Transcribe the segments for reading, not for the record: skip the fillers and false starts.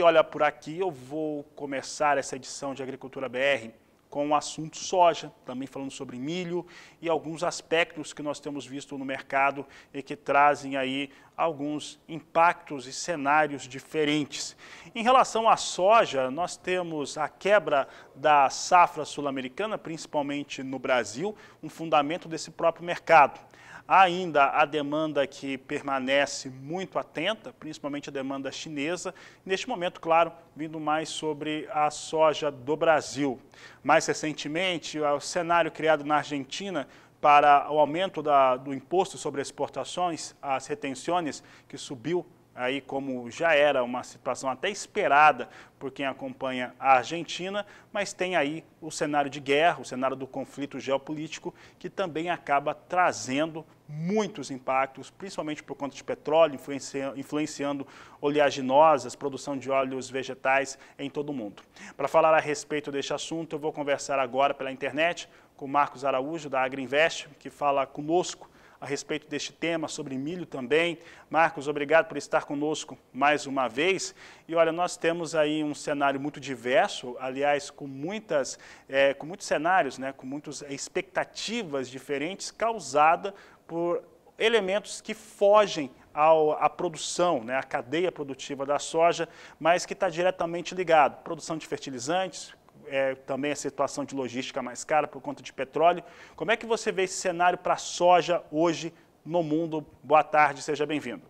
olha, por aqui eu vou começar essa edição de Agricultura BR com o assunto soja, também falando sobre milho e alguns aspectos que nós temos visto no mercado e que trazem aí alguns impactos e cenários diferentes. Em relação à soja, nós temos a quebra da safra sul-americana, principalmente no Brasil, um fundamento desse próprio mercado. Há ainda a demanda que permanece muito atenta, principalmente a demanda chinesa. Neste momento, claro, vindo mais sobre a soja do Brasil. Mais recentemente, o cenário criado na Argentina para o aumento do imposto sobre exportações, as retenções, que subiu aí como já era uma situação até esperada por quem acompanha a Argentina, mas tem aí o cenário de guerra, o cenário do conflito geopolítico, que também acaba trazendo muitos impactos, principalmente por conta de petróleo, influenciando oleaginosas, produção de óleos vegetais em todo o mundo. Para falar a respeito deste assunto, eu vou conversar agora pela internet com o Marcos Araújo, da Agriinvest, que fala conosco a respeito deste tema, sobre milho também. Marcos, obrigado por estar conosco mais uma vez. E olha, nós temos aí um cenário muito diverso, aliás, com muitos cenários, né, com muitas expectativas diferentes, causada por elementos que fogem à produção, né, à cadeia produtiva da soja, mas que está diretamente ligado. Produção de fertilizantes, também a situação de logística mais cara por conta de petróleo. Como é que você vê esse cenário para a soja hoje no mundo? Boa tarde, seja bem-vindo.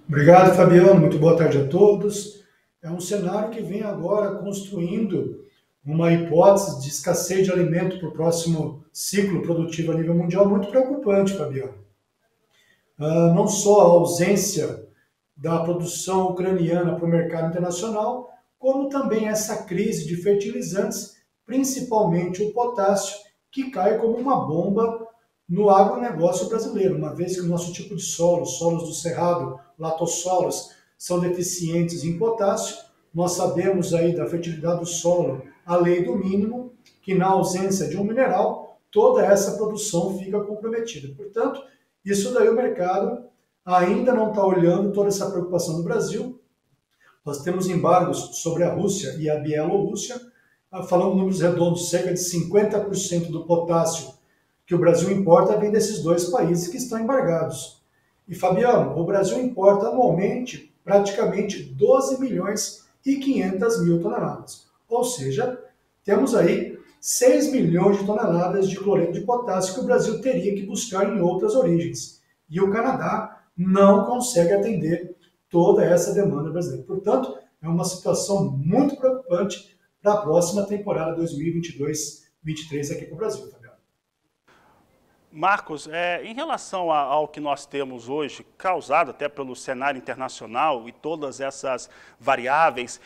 Obrigado, Fabiano. Muito boa tarde a todos. É um cenário que vem agora construindo uma hipótese de escassez de alimento para o próximo ciclo produtivo a nível mundial muito preocupante, Fabiano. Não só a ausência da produção ucraniana para o mercado internacional, como também essa crise de fertilizantes, principalmente o potássio, que cai como uma bomba no agronegócio brasileiro, uma vez que o nosso tipo de solo, solos do cerrado, latossolos, são deficientes em potássio. Nós sabemos aí da fertilidade do solo, a lei do mínimo, que na ausência de um mineral, toda essa produção fica comprometida. Portanto, isso daí o mercado ainda não está olhando toda essa preocupação do Brasil. Nós temos embargos sobre a Rússia e a Bielorrússia, falando em números redondos, cerca de 50% do potássio que o Brasil importa vem desses dois países que estão embargados. E, Fabiano, o Brasil importa anualmente praticamente 12 milhões e 500 mil toneladas. Ou seja, temos aí 6 milhões de toneladas de cloreto de potássio que o Brasil teria que buscar em outras origens. E o Canadá não consegue atender toda essa demanda brasileira. Portanto, é uma situação muito preocupante para a próxima temporada 2022-23 aqui para o Brasil, Fabiano. Marcos, em relação ao que nós temos hoje, causado até pelo cenário internacional e todas essas variáveis,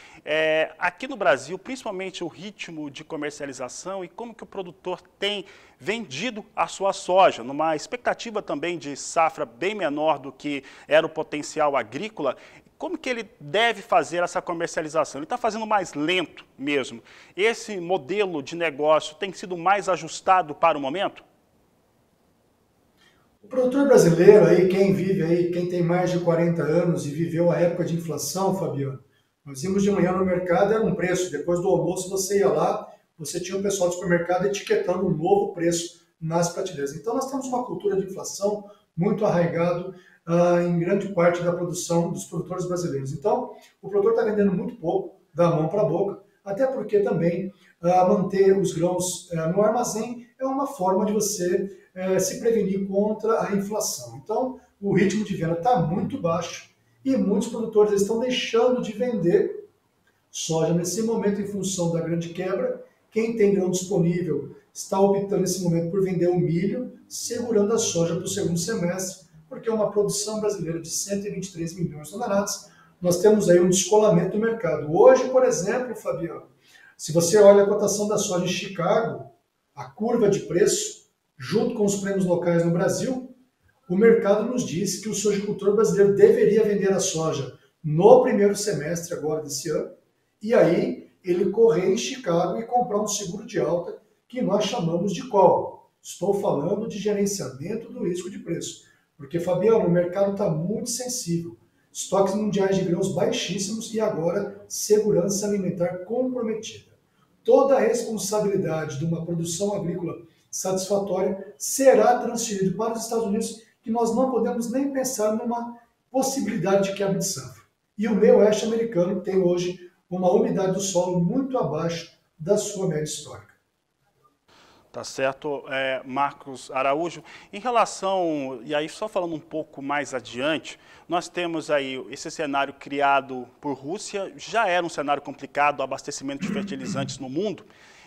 aqui no Brasil, principalmente o ritmo de comercialização e como que o produtor tem vendido a sua soja, numa expectativa também de safra bem menor do que era o potencial agrícola, como que ele deve fazer essa comercialização? Ele está fazendo mais lento mesmo. Esse modelo de negócio tem sido mais ajustado para o momento? O produtor brasileiro, aí, quem vive aí, quem tem mais de 40 anos e viveu a época de inflação, Fabiano, nós íamos de manhã no mercado, era um preço, depois do almoço você ia lá, você tinha o pessoal do supermercado etiquetando um novo preço nas prateleiras. Então nós temos uma cultura de inflação muito arraigado em grande parte da produção dos produtores brasileiros. Então o produtor está vendendo muito pouco, da mão para a boca, até porque também manter os grãos no armazém é uma forma de você se prevenir contra a inflação. Então, o ritmo de venda está muito baixo e muitos produtores estão deixando de vender soja nesse momento em função da grande quebra. Quem tem grão disponível está optando nesse momento por vender o milho, segurando a soja para o segundo semestre, porque é uma produção brasileira de 123 milhões de toneladas. Nós temos aí um descolamento do mercado. Hoje, por exemplo, Fabiano, se você olha a cotação da soja em Chicago, a curva de preço, junto com os prêmios locais no Brasil, o mercado nos diz que o sojicultor brasileiro deveria vender a soja no primeiro semestre agora desse ano, e aí ele correr em Chicago e comprar um seguro de alta que nós chamamos de call. Estou falando de gerenciamento do risco de preço. Porque, Fabiano, o mercado está muito sensível. estoques mundiais de grãos baixíssimos e agora segurança alimentar comprometida. Toda a responsabilidade de uma produção agrícola satisfatória será transferida para os Estados Unidos, que nós não podemos nem pensar numa possibilidade de quebra de safra. E o meio oeste americano tem hoje uma umidade do solo muito abaixo da sua média histórica. Tá certo, Marcos Araújo. Em relação, e aí só falando um pouco mais adiante, nós temos aí esse cenário criado por Rússia, já era um cenário complicado, o abastecimento de fertilizantes no mundo,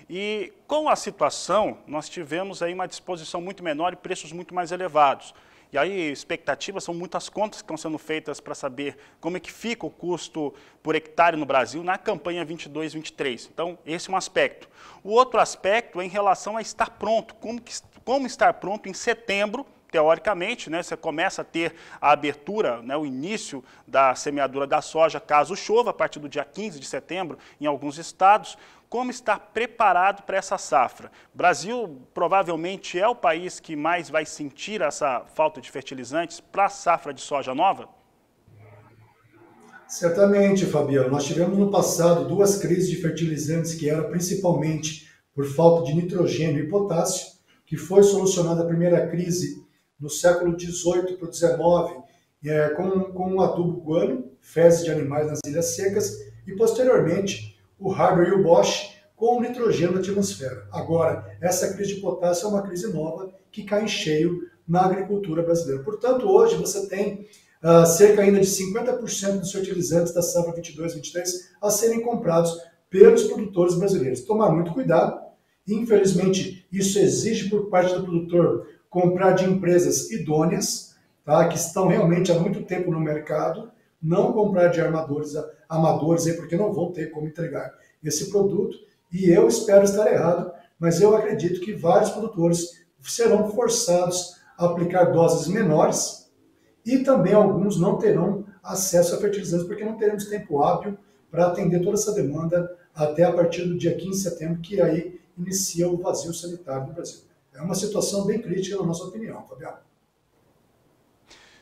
e com a situação, nós tivemos aí uma disposição muito menor e preços muito mais elevados. E aí, expectativas, são muitas contas que estão sendo feitas para saber como é que fica o custo por hectare no Brasil na campanha 22-23. Então, esse é um aspecto. O outro aspecto é em relação a estar pronto. Como estar pronto em setembro, teoricamente, né, você começa a ter a abertura, né, o início da semeadura da soja, caso chova, a partir do dia 15 de setembro, em alguns estados. Como estar preparado para essa safra? O Brasil provavelmente é o país que mais vai sentir essa falta de fertilizantes para a safra de soja nova? Certamente, Fabiano. Nós tivemos no passado duas crises de fertilizantes que eram principalmente por falta de nitrogênio e potássio, que foi solucionada a primeira crise no século XVIII para o XIX, com o adubo guano, fezes de animais nas ilhas secas, e posteriormente o Haber e o Bosch com o nitrogênio na atmosfera. Agora, essa crise de potássio é uma crise nova que cai em cheio na agricultura brasileira. Portanto, hoje você tem cerca ainda de 50% dos fertilizantes da safra 22-23 a serem comprados pelos produtores brasileiros. Tomar muito cuidado. Infelizmente, isso exige por parte do produtor comprar de empresas idôneas, tá, que estão realmente há muito tempo no mercado, não comprar de amadores, porque não vão ter como entregar esse produto. E eu espero estar errado, mas eu acredito que vários produtores serão forçados a aplicar doses menores e também alguns não terão acesso a fertilizantes, porque não teremos tempo hábil para atender toda essa demanda até a partir do dia 15 de setembro, que aí inicia o vazio sanitário no Brasil. É uma situação bem crítica, na nossa opinião, Fabiano.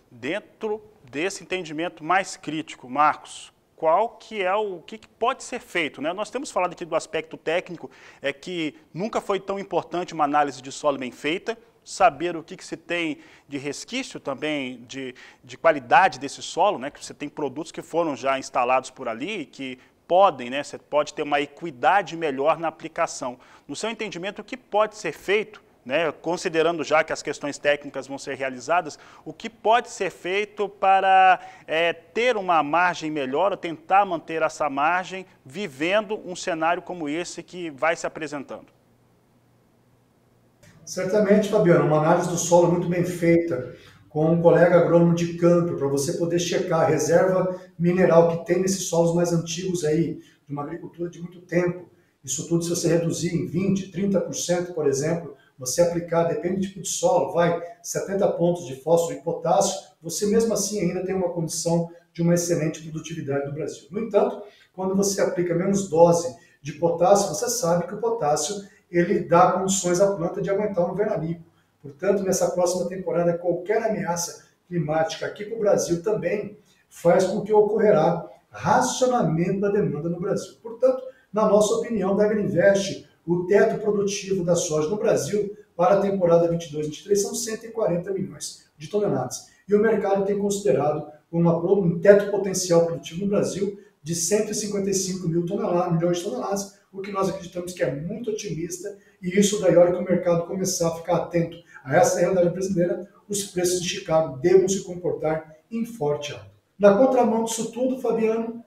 Dentro desse entendimento mais crítico, Marcos, o que pode ser feito, né? Nós temos falado aqui do aspecto técnico, é que nunca foi tão importante uma análise de solo bem feita, saber o que se tem de resquício também de qualidade desse solo, né? Que você tem produtos que foram já instalados por ali, que podem, né? Você pode ter uma equidade melhor na aplicação. No seu entendimento, o que pode ser feito, né, considerando já que as questões técnicas vão ser realizadas, o que pode ser feito para ter uma margem melhor, ou tentar manter essa margem, vivendo um cenário como esse que vai se apresentando? Certamente, Fabiano, uma análise do solo muito bem feita, com um colega agrônomo de campo, para você poder checar a reserva mineral que tem nesses solos mais antigos aí, de uma agricultura de muito tempo. Isso tudo, se você reduzir em 20%, 30%, por exemplo, você aplicar, depende do tipo de solo, 70 pontos de fósforo e potássio, você mesmo assim ainda tem uma condição de uma excelente produtividade no Brasil. No entanto, quando você aplica menos dose de potássio, você sabe que o potássio ele dá condições à planta de aguentar um veranico. Portanto, nessa próxima temporada, qualquer ameaça climática aqui para o Brasil também faz com que ocorrerá racionamento da demanda no Brasil. Portanto, na nossa opinião, da Agrinvest, o teto produtivo da soja no Brasil para a temporada 22-23 são 140 milhões de toneladas. E o mercado tem considerado um teto potencial produtivo no Brasil de 155 milhões de toneladas, o que nós acreditamos que é muito otimista, e isso daí, a hora que o mercado começar a ficar atento a essa realidade brasileira, os preços de Chicago devam se comportar em forte alta. Na contramão disso tudo, Fabiano,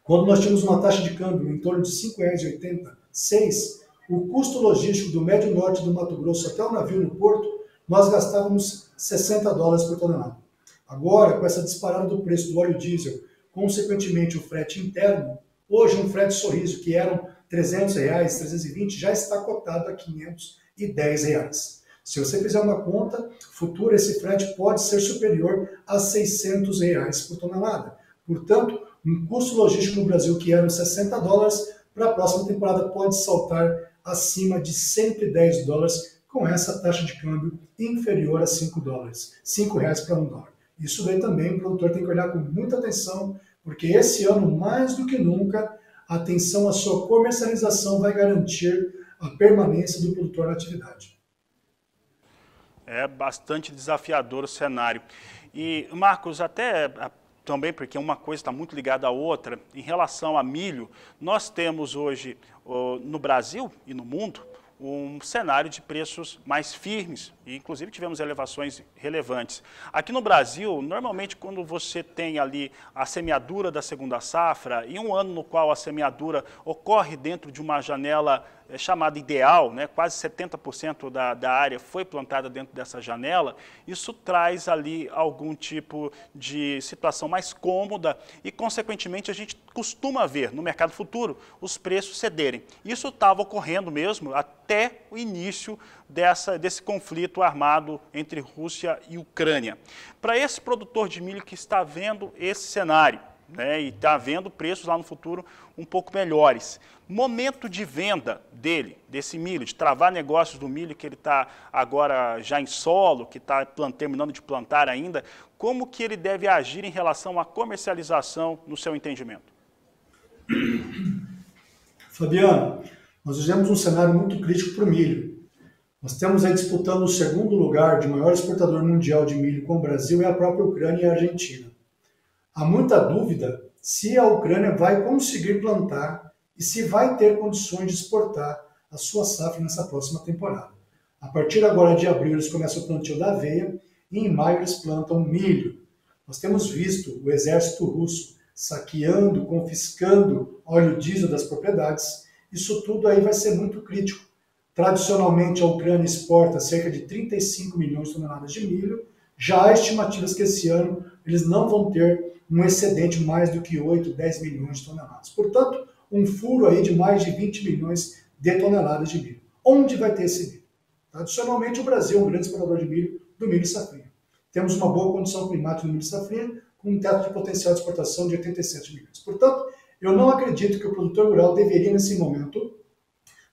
quando nós tínhamos uma taxa de câmbio em torno de R$ 5,86, o custo logístico do médio norte do Mato Grosso até o navio no porto, nós gastávamos $60 por tonelada. Agora, com essa disparada do preço do óleo diesel, consequentemente o frete interno, hoje um frete Sorriso que eram R$300, R$320, já está cotado a R$510. Se você fizer uma conta futura, esse frete pode ser superior a R$600 por tonelada. Portanto, um custo logístico no Brasil que eram $60, para a próxima temporada pode saltar acima de $110 com essa taxa de câmbio inferior a $5 para $1. Isso daí também o produtor tem que olhar com muita atenção, porque esse ano, mais do que nunca, a atenção à sua comercialização vai garantir a permanência do produtor na atividade. É bastante desafiador o cenário. E, Marcos, até também, porque uma coisa está muito ligada à outra, em relação a milho, nós temos hoje, no Brasil e no mundo, um cenário de preços mais firmes, e inclusive tivemos elevações relevantes. Aqui no Brasil, normalmente quando você tem ali a semeadura da segunda safra, e um ano no qual a semeadura ocorre dentro de uma janela chamada ideal, né, quase 70% da área foi plantada dentro dessa janela, isso traz ali algum tipo de situação mais cômoda e, consequentemente, a gente costuma ver no mercado futuro os preços cederem. Isso estava ocorrendo mesmo até o início desse conflito armado entre Rússia e Ucrânia. Para esse produtor de milho que está vendo esse cenário, né, e está vendo preços lá no futuro um pouco melhores, momento de venda dele, desse milho, de travar negócios do milho que ele está agora já em solo, que está terminando de plantar ainda, como que ele deve agir em relação à comercialização no seu entendimento? Fabiano, nós vivemos um cenário muito crítico para o milho. Nós temos aí disputando o segundo lugar de maior exportador mundial de milho com o Brasil e a própria Ucrânia e a Argentina. Há muita dúvida se a Ucrânia vai conseguir plantar e se vai ter condições de exportar a sua safra nessa próxima temporada. A partir agora de abril eles começam o plantio da aveia e em maio eles plantam milho. Nós temos visto o exército russo saqueando, confiscando óleo diesel das propriedades. Isso tudo aí vai ser muito crítico. Tradicionalmente a Ucrânia exporta cerca de 35 milhões de toneladas de milho. Já há estimativas que esse ano eles não vão ter um excedente mais do que 8, 10 milhões de toneladas. Portanto, um furo aí de mais de 20 milhões de toneladas de milho. Onde vai ter esse milho? Tradicionalmente, o Brasil é um grande exportador de milho, do milho safrinha. Temos uma boa condição climática do milho safrinha, com um teto de potencial de exportação de 87 milhões. Portanto, eu não acredito que o produtor rural deveria, nesse momento,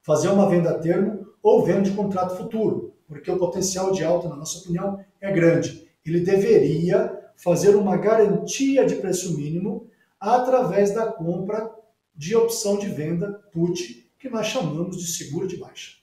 fazer uma venda a termo ou venda de contrato futuro, porque o potencial de alta, na nossa opinião, é grande. Ele deveria fazer uma garantia de preço mínimo através da compra de opção de venda put, que nós chamamos de seguro de baixa.